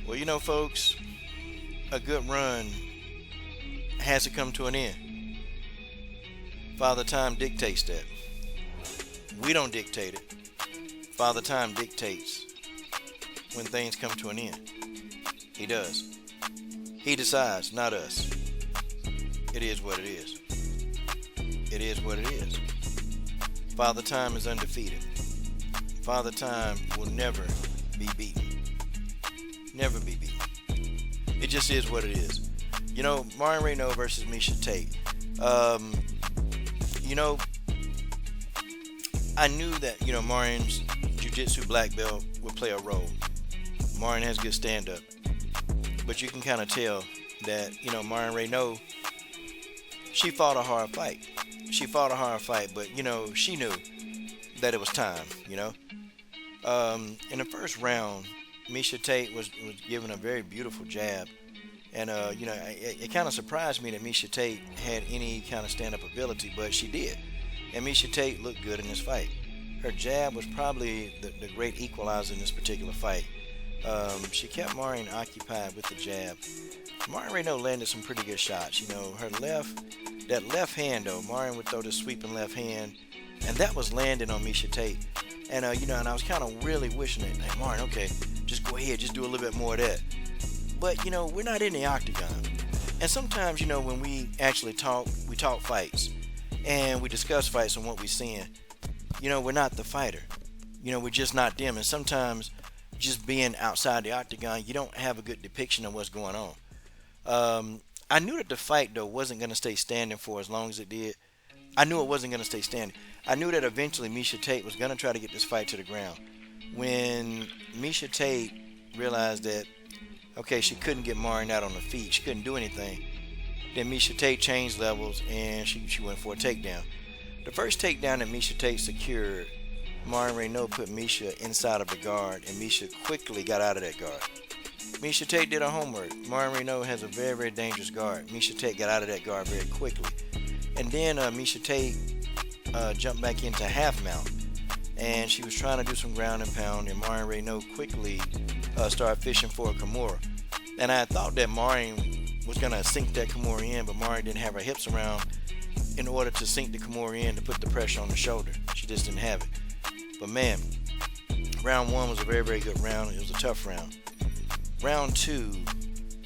Well, folks, a good run has to come to an end. Father Time dictates that. We don't dictate it. Father Time dictates when things come to an end. He does. He decides, not us. It is what it is. It is what it is. Father Time is undefeated. Father Time will never be beaten. Never be beaten. It just is what it is. Marion Reneau versus Miesha Tate. You know, I knew that, Marion's jiu-jitsu black belt would play a role. Marion has good stand-up. But you can kind of tell that, Marion Reneau, she fought a hard fight. She fought a hard fight, but, she knew that it was time, In the first round, Miesha Tate was given a very beautiful jab. And, it kind of surprised me that Miesha Tate had any kind of stand-up ability, but she did. And Miesha Tate looked good in this fight. Her jab was probably the great equalizer in this particular fight. She kept Marion occupied with the jab. Marion Reneau landed some pretty good shots. That left hand though, Marion would throw this sweeping left hand, and that was landing on Miesha Tate. And and I was kind of really wishing it, like, Marion, okay, just go ahead, just do a little bit more of that. But we're not in the octagon, and sometimes when we actually talk, we talk fights, and we discuss fights and what we're seeing. We're not the fighter. We're just not them. And sometimes just being outside the octagon, you don't have a good depiction of what's going on. I knew that the fight though wasn't going to stay standing for as long as it did. I knew it wasn't going to stay standing. I knew that eventually Miesha Tate was going to try to get this fight to the ground. When Miesha Tate realized that, okay, she couldn't get Marion out on the feet, she couldn't do anything, then Miesha Tate changed levels and she went for a takedown. The first takedown that Miesha Tate secured, Marion Reneau put Miesha inside of the guard, and Miesha quickly got out of that guard. Miesha Tate did her homework. Marion Reneau has a very, very dangerous guard. Miesha Tate got out of that guard very quickly. And then Miesha Tate jumped back into half mount, and she was trying to do some ground and pound, and Marion Reneau quickly started fishing for a Kimura. And I thought that Marion was going to sink that Kimura in, but Marion didn't have her hips around in order to sink the Kimura in to put the pressure on the shoulder. She just didn't have it. But man, round one was a very, very good round. It was a tough round. Round two,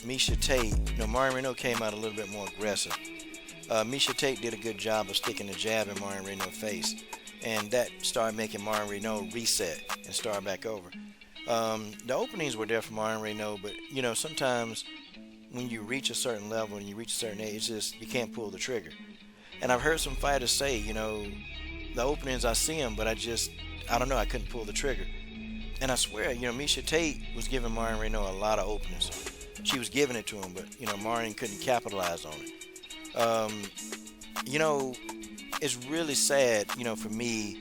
Miesha Tate, Marion Reneau came out a little bit more aggressive. Miesha Tate did a good job of sticking the jab in Marion Reneau's face, and that started making Marion Reneau reset and start back over. The openings were there for Marion Reneau, but sometimes when you reach a certain level and you reach a certain age, it's just you can't pull the trigger. And I've heard some fighters say, the openings I see them, but I don't know, I couldn't pull the trigger. And I swear, Miesha Tate was giving Marion Reneau a lot of openings. She was giving it to him, but Marion couldn't capitalize on it. It's really sad, for me,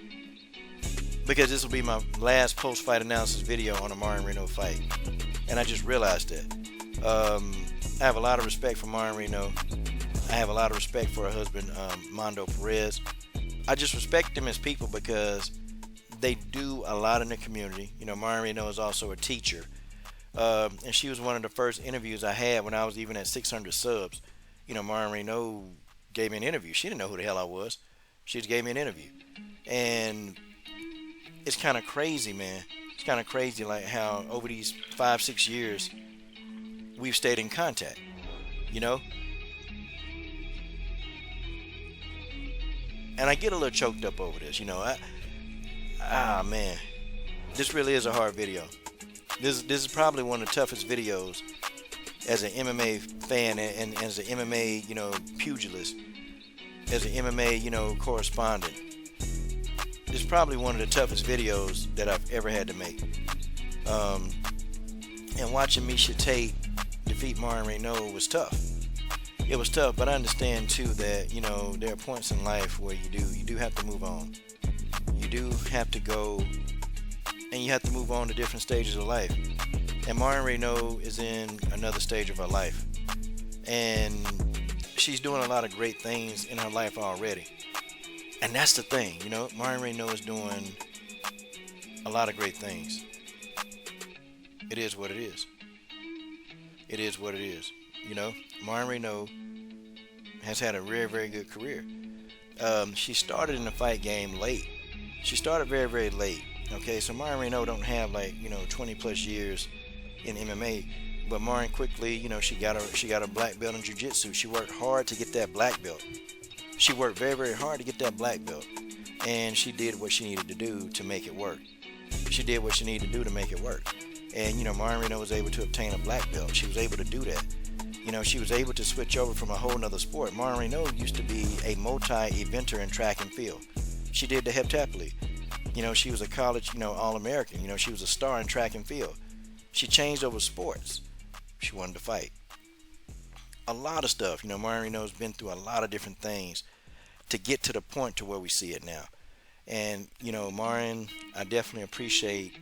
because this will be my last post-fight analysis video on a Marion Reneau fight, and I just realized that. I have a lot of respect for Marion Reneau. I have a lot of respect for her husband, Mondo Perez. I just respect them as people because they do a lot in the community. Marion Reneau is also a teacher, and she was one of the first interviews I had when I was even at 600 subs. Marion Reneau gave me an interview. She didn't know who the hell I was. She just gave me an interview. And it's kind of crazy, man. It's kind of crazy, like how over these 5-6 years, we've stayed in contact, And I get a little choked up over this, man. This really is a hard video. This is probably one of the toughest videos as an MMA fan and as an MMA, pugilist, as an MMA, correspondent. It's probably one of the toughest videos that I've ever had to make. And watching Miesha Tate defeat Marion Reneau was tough. It was tough, but I understand too that, there are points in life where you do have to move on. You do have to go, and you have to move on to different stages of life. And Marion Reneau is in another stage of her life. And she's doing a lot of great things in her life already. And that's the thing, Marion Reneau is doing a lot of great things. It is what it is. it is what it is. You know, Marion Reneau has had a very, very good career. She started in the fight game late. She started very, very late. Okay, so Marion Reneau don't have like 20 plus years in MMA, but Marion quickly, she got a black belt in jiu-jitsu. She worked hard to get that black belt. She worked very, very hard to get that black belt, and she did what she needed to do to make it work. She did what she needed to do to make it work, and Marion Reneau was able to obtain a black belt. She was able to do that. She was able to switch over from a whole nother sport. Marion Reneau used to be a multi-eventer in track and field. She did the heptathlete. She was a college, All-American. She was a star in track and field. She changed over sports. She wanted to fight. A lot of stuff. Marion Reneau's been through a lot of different things to get to the point to where we see it now. And, Marion, I definitely appreciate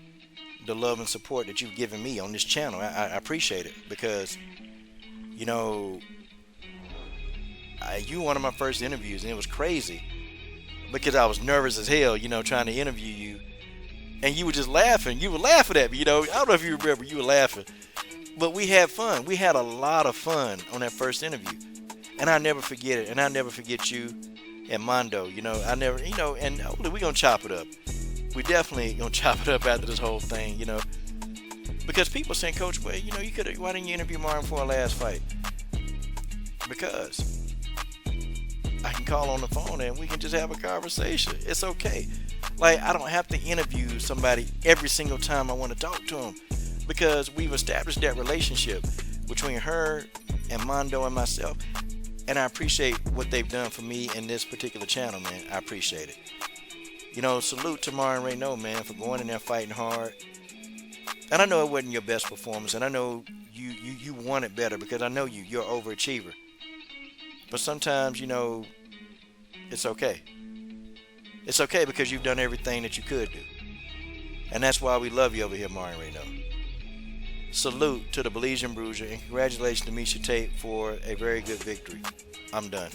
the love and support that you've given me on this channel. I appreciate it because, you were one of my first interviews, and it was crazy because I was nervous as hell, trying to interview you, and you were just laughing. You were laughing at me, I don't know if you remember, you were laughing, but we had fun. We had a lot of fun on that first interview, and I never forget it, and I never forget you and Mondo. I never, and hopefully we're gonna chop it up. We definitely gonna chop it up after this whole thing, because people saying, Coach, well, you could, why didn't you interview Marion for our last fight? Because I can call on the phone and we can just have a conversation. It's okay. Like, I don't have to interview somebody every single time I want to talk to them, because we've established that relationship between her and Mondo and myself, and I appreciate what they've done for me in this particular channel, man. I appreciate it. Salute to Marion Reneau, man, for going in there fighting hard. And I know it wasn't your best performance, and I know you want it better, because I know you're an overachiever. But sometimes, it's okay. It's okay because you've done everything that you could do. And that's why we love you over here, Marion Reneau. Salute to the Belizean Bruiser, and congratulations to Miesha Tate for a very good victory. I'm done.